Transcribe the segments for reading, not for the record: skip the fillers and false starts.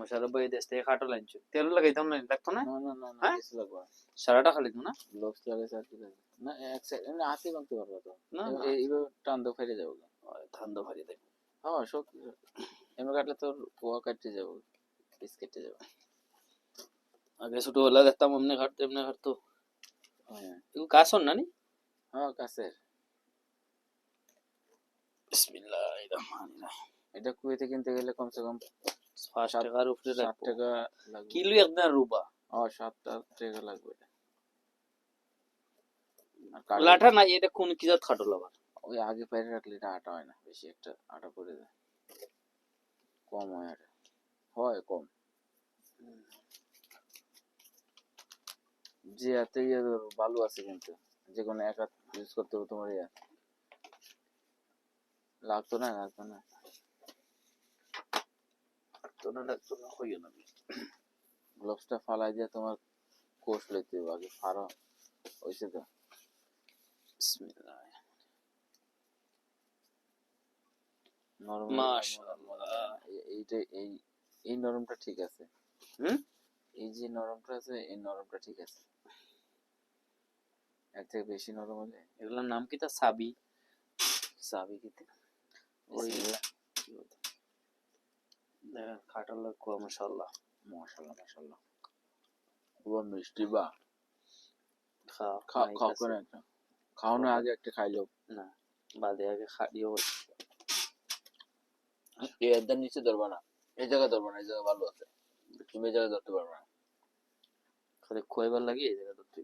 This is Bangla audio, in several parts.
মোশারফ ভাই দেশ থেকে খাটো লাইনছো তেল লাগাইতাম না লাগতো না না না না না হ্যাঁ কিছু লাগবে না। সারাটা খালি না গ্লোভস লাগাইছে আর কি লাগবে না, এক সাইড এমনি হাতে ভাঙতে পারবো তো। না না এইভাবে টান দাও ফেটে যাবো। ধান দো ভারি দেখ হ্যাঁ সব এমনি কাটলে তোর পোয়া কাটতে যাবো, পিস কেটে যাবো। আগে ছোটবেলা দেখতাম এমনি ঘাটতো হ্যাঁ এগুলো কাশন না নি হ্যাঁ কাছের। বিসমিল্লাহির রহমানির রহিম এটা কুয়েতে কিনতে গেলে কমসে কম 5 টাকার উপরে 7 রাখবো টাকা লাগবে। কিলো একদম রুবা 7 টাকা লাগবে। আর লাঠা না এটা কোন কি জাত খাটল আবার ওই আগে পাইরে রাখলে এটা আটা হয় না, বেশি একটা আটা পড়ে যায়, কম হয় আটা, হয় কম। যে হাতে বালু আছে কিন্তু যে কোনো এক হাত ইউজ করতে হবে তোমার লাগতো না তো না লাগতো না হইও না গ্লোভসটা ফালাই দিয়ে তোমার কোষ লইতে হবে আগে, ফাড়ো হয়েছে তো। বিসমিল্লাহ নরম মাশাআল্লাহ এইটা এই নরমটা ঠিক আছে। এই যে নরমটা আছে এই নরমটা ঠিক আছে, এর থেকে বেশি নরম হলে এগুলোর নাম কি তা সাবি কি ওই খাটাল কো মাশাআল্লাহ মাশাআল্লাহ পুরো মিষ্টি। বা খাও করে একটা খাওয়ানোর আগে একটা খাইলো না বাদে আগে খাইও এর নিচে ধরবা না, এই জায়গা ধরবা না, এই জায়গা ভালো আছে, তুমি এই জায়গা ধরতে পারবে না, খালি খোয়াইবার লাগে এই জায়গা ধরতে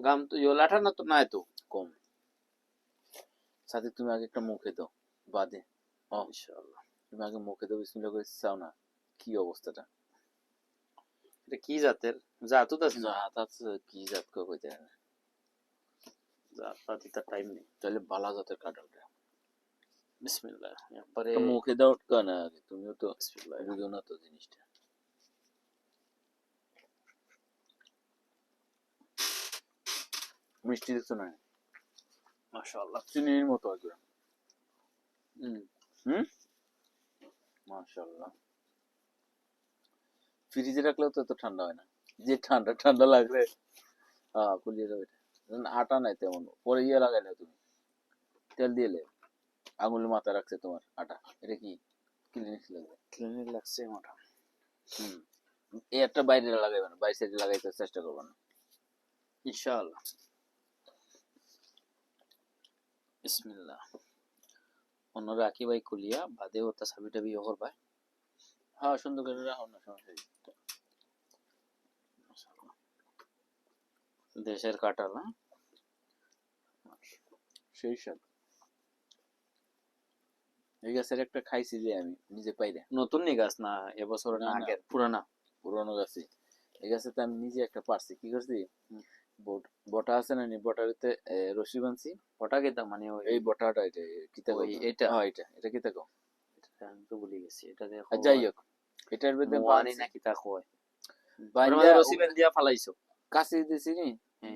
গাম তো লাঠা না তো নাই তো কম। সাথে তুমি আগে একটা মুখে দাও বাদে, ইনশাআল্লাহ তুমি আগে মুখে দাও বিসমিল্লাহ করে চাও না কি অবস্থাটা। এটা কি জাতের জাত তো আছে না জাত আছে কি জাত কইতে না, জাত পাতিটা টাইম নেই তাহলে বালা জাতের কাঁঠালটা বিসমিল্লাহ একবারে মুখে দাও না আগে, তুমিও তো বিসমিল্লাহ বুঝো না তো জিনিসটা। মিষ্টি দেখছো না মাশাআল্লাহ চিনির মতো একদম। মাশাআল্লাহ ফ্রিজে রাখলেও তো ঠান্ডা হয় না, যে ঠান্ডা লাগলে ফুলিয়ে যাবে। আটা নাই তেমন, পরে লাগাইলে তুমি তেল দিয়ে আঙুলের মাথা রাখছে তোমার আটা, এটা কি ক্লিনিক লাগবে? ক্লিনিক লাগছে মোটা এই একটা বাইরে লাগাইবে না, বাইরে সাইডে লাগাইতে চেষ্টা করবে না ইনশাআল্লাহ। বিসমিল্লাহ অন্য রাখি ভাই কুলিয়া বাদে ওটা সাবিটা বিয়ে করবা। হ্যাঁ সুন্দর করে রাখো না, সমস্যা নেই। দেশের কাঁঠাল না সেই সব এই গাছের একটা খাইছি যে আমি নিজে পাইরে, নতুন নি গাছ না এবছর না আগের পুরানা পুরানো গাছে। এই গাছে তো আমি নিজে একটা পারছি, কি করছি বটা আছে না, বটার ভিতরে রশি বানছি। ওটা কেতা মানে এই বটাটা এটা কিতা ওই এটা এটা কিতা কও আমি তো ভুলে গেছি এটা দেখো যাই হোক এটার ভিতরে ওয়ানি না কিতা কয় বাইন্দা রসি বেন দিয়া ফালাইছো কাছে দিছি নি,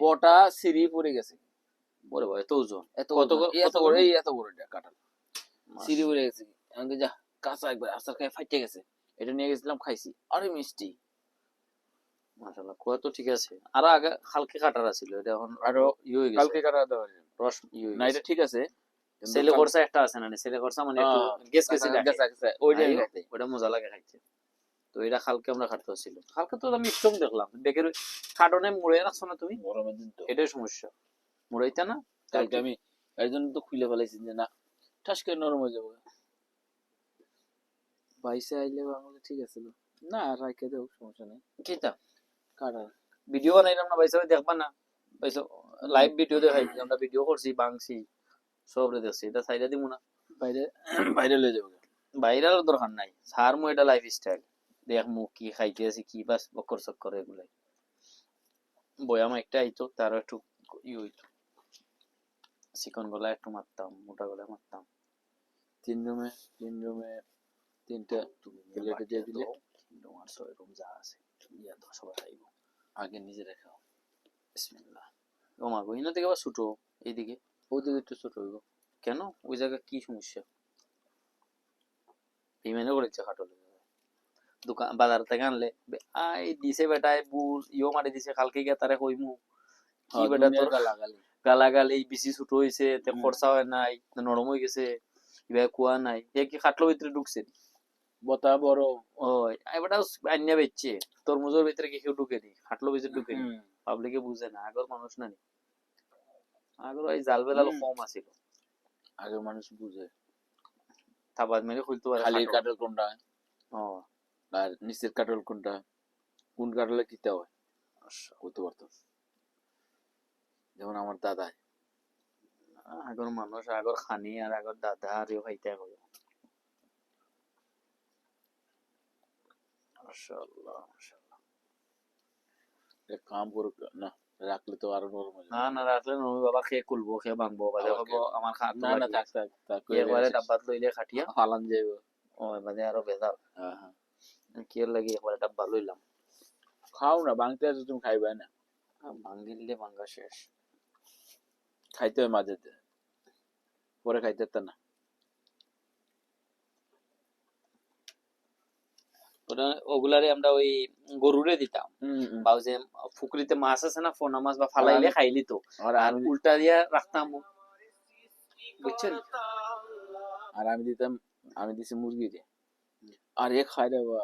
বটা সিঁড়ি পড়ে গেছে। ওরে ভাই এত ওজন এত বড় এই এত বড় এটা কাঁঠাল সিঁড়ি পড়ে গেছে। আমি যা কাঁচা একবার আচার খাই ফাইটে গেছে, এটা নিয়ে গেছিলাম খাইছি, আরে মিষ্টি মাশাআল্লাহ কোয়া তো ঠিক আছে। আর আগে হালকা কাটার ছিল, এটা এখন আরো ই হয়ে গেছে কালকে কাটা দাও রস ই হয়ে না, গেছে। এটা ঠিক আছে ছেলে খরচা একটা আছে না, ছেলে খরচা মানে একটু গেস গেছে ওইটাই ওটা মজা লাগে খাইতে। তো এটা হালকা আমরা কাটতে ছিল, হালকা তো আমি স্ট্রং দেখলাম দেখের কাটনে মুড়ে রাখছো না তুমি, গরমের দিন তো এটাই সমস্যা মুড়াইতে না। কালকে আমি এর জন্য তো খুলে ফেলাইছি যে না ঠাস করে নরম হয়ে যাবো, বাইসে আইলে আমাকে ঠিক আছে না রাখে দেও সমস্যা নেই। কিতা কাটা ভিডিও বানাইলাম না বাইসা দেখবা না, বাইসা লাইভ ভিডিও দেখাই আমরা ভিডিও করছি বাংছি সব রে দেখছি, এটা সাইডা দিব না বাইরে বাইরে লয়ে যাবো, বাইরের দরকার নাই সার মু এটা লাইফ স্টাইল দেখ মু কি খাইতে আছি কি বাস বকর চক্কর এগুলাই বয়াম একটা আইতো তার একটু ই হইতো চিকন গলা একটু মারতাম মোটা গলা মারতাম। তিন রুমে তিনটা প্লেটে দিয়ে দিলে তোমার 6 রুম যা আছে ইয়া তো সবাই খাইব। আগে নিজে রাখাও বিসমিল্লাহ। ও মা গো ইনা থেকে আবার ছোট এইদিকে ওদিকে একটু ছোট হইব কেন, ওই জায়গা কি সমস্যা? পেমেন্টও করেছে খাটল দোকান বাজার থেকে আনলে আই দিছে বেটায় বুল ইও মারি দিছে কালকে গিয়া তারে কইমু কি হ্যাঁ, বেটা দুনিয়ার তোর গালাগালি। গালাগালি বেশি ছোট হয়েছে তে হুম। খরচা হয় নাই নরম হয়ে গেছে ইবা কুয়া নাই এ কি খাটলো ভিতরে ঢুকছে বতা বড়। ও এবারটা আইনা বেচছে তরমুজের ভিতরে কি কেউ ঢুকে নি খাটলো ভিতরে ঢুকে নি হুম, পাবলিকে বুঝে না আগর মানুষ না নি আগর ওই জাল বেলাল হুম। কম আছিল আগের মানুষ বুঝে থাবাদ মেরে খুলতে পারে খালির খাটল। কাটল কোনটা ও আর নিচের কাটল কোনটা, কোন কাটলে কিতে হয় করতে পারতো। যেমন আমার দাদা আগর মানুষ আগর খানি আর আগর দাদা আর ইও খাইতে হবে মাশাআল্লাহ মাশাআল্লাহ এক কাম করুক না, রাখলে তো আরো নরম হয়ে না যাবে। না রাখলে নমি বাবা খেয়ে কুলবো খেয়ে ভাঙবো বাদে আবার হবো খেয়ে আমার খাট না না, থাক থাক থাক করে একবারে ডাব্বাত লইলে খাটিয়া ফালান যাইব। ও বাদে আরো বেজাল হ্যাঁ হ্যাঁ, কি এর লাগি একবারে ডাব্বা লইলাম খাও না, ভাঙতে আছে তুমি খাইবে না, ভাঙ্গিলে ভাঙ্গা শেষ খাইতে হয় মাঝে পরে খাইতে পারত না। ওটা ওগুলারে আমরা ওই গরুরে দিতাম হুম, হুম। বা ওই যে পুকুরিতে মাছ আছে না ফোনা মাছ বা ফালাইলে আমি- খাইলি তো আর আর আমি উল্টা দিয়া রাখতাম বুঝছেন আর আমি দিতাম, আমি দিছি মুরগি রে, আর এ খাই রে বা।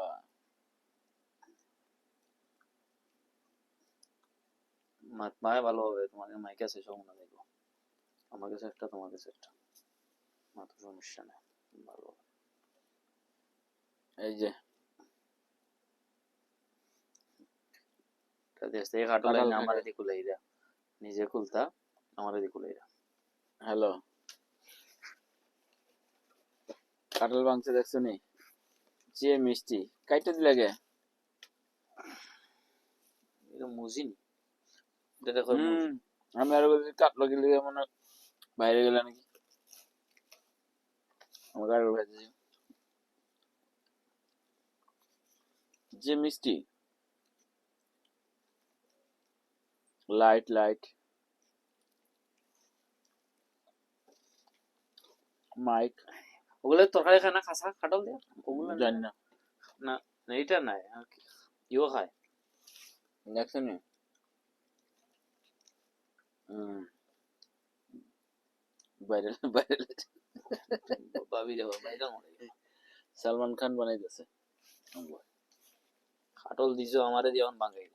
মায় ভালো হবে তোমাকে মাইকে আছে সব না দেখো আমার কাছে একটা তোমার কাছে একটা মাথা সমস্যা নেই ভালো হবে। এই যে তা দেশ থেকে খাটো কাঁঠাল লাইনে খাই আমার রে। এদিকে খুলাইরা নিজে খুলতা আমার এদিকে খুলাইরা হ্যালো, কাঁঠাল ভাঙছে দেখছো নি, যে মিষ্টি কাইটা দিলে গে। এটা মুজিনি এটা কই মুজি হুম, আমি আরো বলছি কাটলো গেলে মনে হয় বাইরে গেলে নাকি, আমার গাড়ি ভাইছে যে মিষ্টি, লাইট লাইট মাইক ওগুলো তরকারি খায় না খাসা খাটল দিয়া ওগুলো জানি না, না না এটা নাই আর কি। ইও খায় দেখছো নি। হুম, বাইরে বাইরে ভাবি রে বাইরে মরে সালমান খান বানাই দিয়েছে। খাটল দিছো আমারে দিয়ন বাঙ্গাই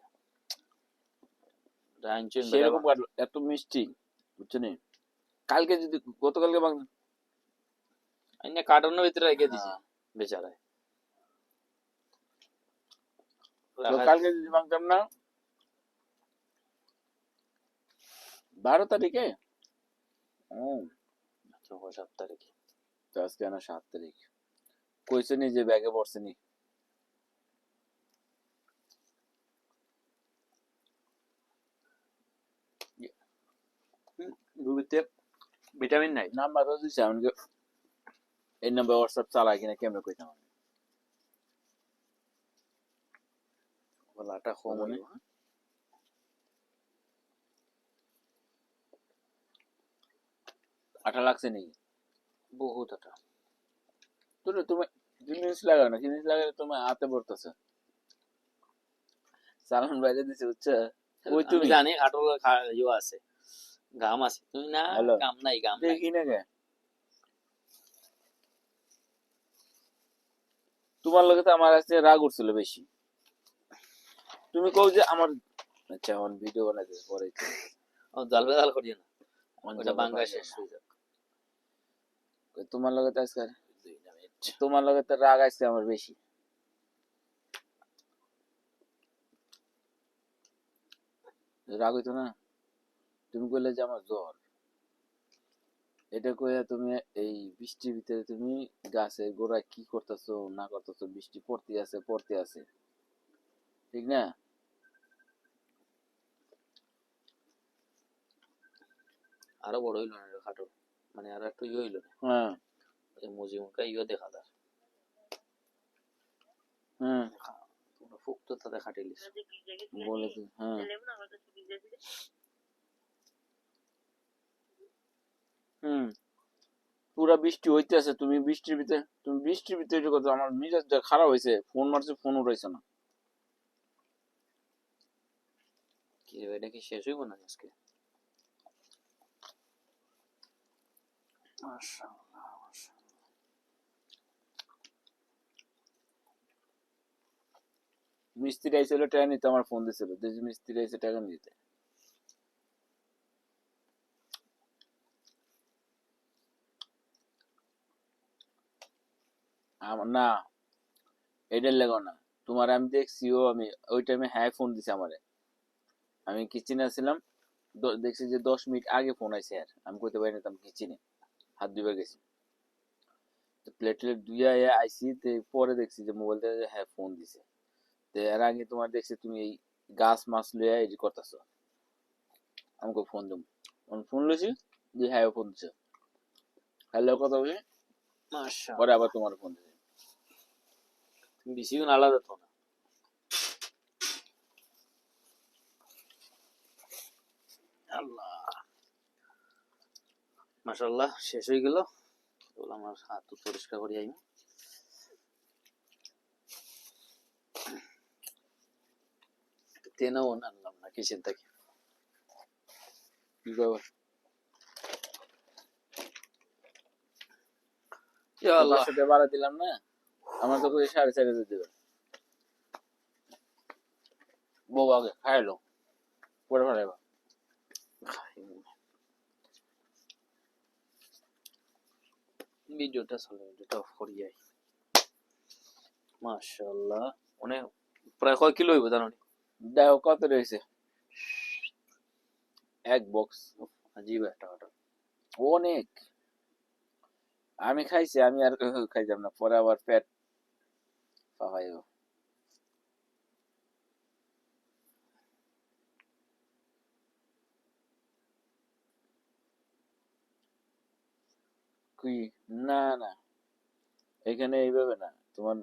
রাইনচুন বেটা সেরকম কাটলো এত মিষ্টি, বুঝছো নি। কালকে যদি গতকালকে ভাঙ, আইনে কার্টনের ভিতরে রেখে দিছে হ্যাঁ, বেচারায় তো কালকে যদি ভাঙতাম না 12 তারিখে, হুম, 7 তারিখে তো আজকে না 7 তারিখ, কইছে নি যে ব্যাগে পড়ছে নি। রুবিতে ভিটামিন নাই নাম্বার তো দিছে আমাকে, এই নাম্বার হোয়াটসঅ্যাপ চালায় কিনা কেমনে কইতাম আমি। গলাটা কম বুঝলি? হইব আটা লাগছে নাকি? বহুত এটা তুমি জিনিস লাগাও না, জিনিস লাগালে তোমার হাতে পড়তেছে। সালমান বাইরে দিছে বুঝছো, ওই আমি তুমি জানি খাটল ইয়ে আছে গাম আছে তুমি না হ্যালো গাম নাই গাম নাই দেখি না কে, তোমার লগে তো আমার কাছে রাগ উঠছিল বেশি। তুমি কও যে আমার, আচ্ছা এখন ভিডিও বানাইতে পরে ও জাল বেজাল করিও না আমার ওটা জন্য বাঙ্গা পাইলো শেষ না। হয়ে যাক তোমার লগে তো আজকে, 2 মিনিট তোমার লগে তো রাগ আসছে আমার বেশি। রাগ হইতো না, তুমি কইলে যে আমার জ্বর, এটা কইয়া তুমি এই বৃষ্টির ভিতরে তুমি গাছের গোড়ায় কি করতেছো না করতেছো, বৃষ্টি পড়তে আছে, ঠিক না। আরো বড় হইলো না খাটল মানে আরো একটু ইয়ে হইলো না হ্যাঁ মুজি মুখা ইয়ে দেখা যায় হ্যাঁ, তোমরা ফুক তো তাতে খাটিলিস বলেছি হ্যাঁ। হুম, পুরা বৃষ্টি হইতেছে, তুমি বৃষ্টির ভিতরে এটা করছো, আমার মেজাজটা খারাপ হয়েছে, ফোন মারছে, ফোন উঠাইছে না। কি রে, এটা কি শেষ হইব না আজকে? মাশাআল্লাহ, মাশাআল্লাহ। মিস্ত্রি আইছিল টাকা নিতে, আমার ফোন দিছিল, দেখছি মিস্ত্রি আইছে টাকা নিতে। আমার না, এটার লেগো না, তোমার আমি দেখছি, ও আমি ওই টাইমে হ্যাঁ ফোন দিছে আমারে, আমি কিচেনে ছিলাম, দেখছি যে 10 মিনিট আগে ফোন আইছে, আর আমি কইতে পারি না আমি কিচেনে হাত ধুইবার গেছি, প্লেট প্লেট ধুইয়া আইসি, পরে দেখছি যে মোবাইলটা হ্যাঁ ফোন দিছে। এর আগে তোমার দেখছি তুমি এই গাছ মাছ লইয়া এডি করতেছো, আমাকে ফোন দেবো, ফোন লইছি, দিয়ে হ্যাঁ ফোন দিছে, হ্যালো কথা বলি, পরে মাশাআল্লাহ। আবার তোমার ফোন দিছে। তুমি বেশিক্ষণ আলাদা তো না। আল্লাহ, মাশাআল্লাহ, শেষ হয়ে গেল। আমার হাত পরিষ্কার করি আইম। তেনাও আনলাম না কিচেন থেকে। কি করবো, ইয়া আল্লাহ। 500 টাকা ভাড়া দিলাম না, আমার তো করে 4.5 দেবে। বউ আগে খাইলো, পরে ফেলাইবা। ভিডিওটা চলে, ভিডিওটা অফ করি আই। মাশাআল্লাহ, অনেক, প্রায় কয় কিলো হইব জানো নি? দেখো কত রয়েছে, এক বক্স, আজীব একটা ঘটনা। অনেক। আমি খাইছি, আমি আর খাইতাম না, পরে আবার পেট পাওয়াইব। কি, না না, এখানে এইভাবে না, তোমার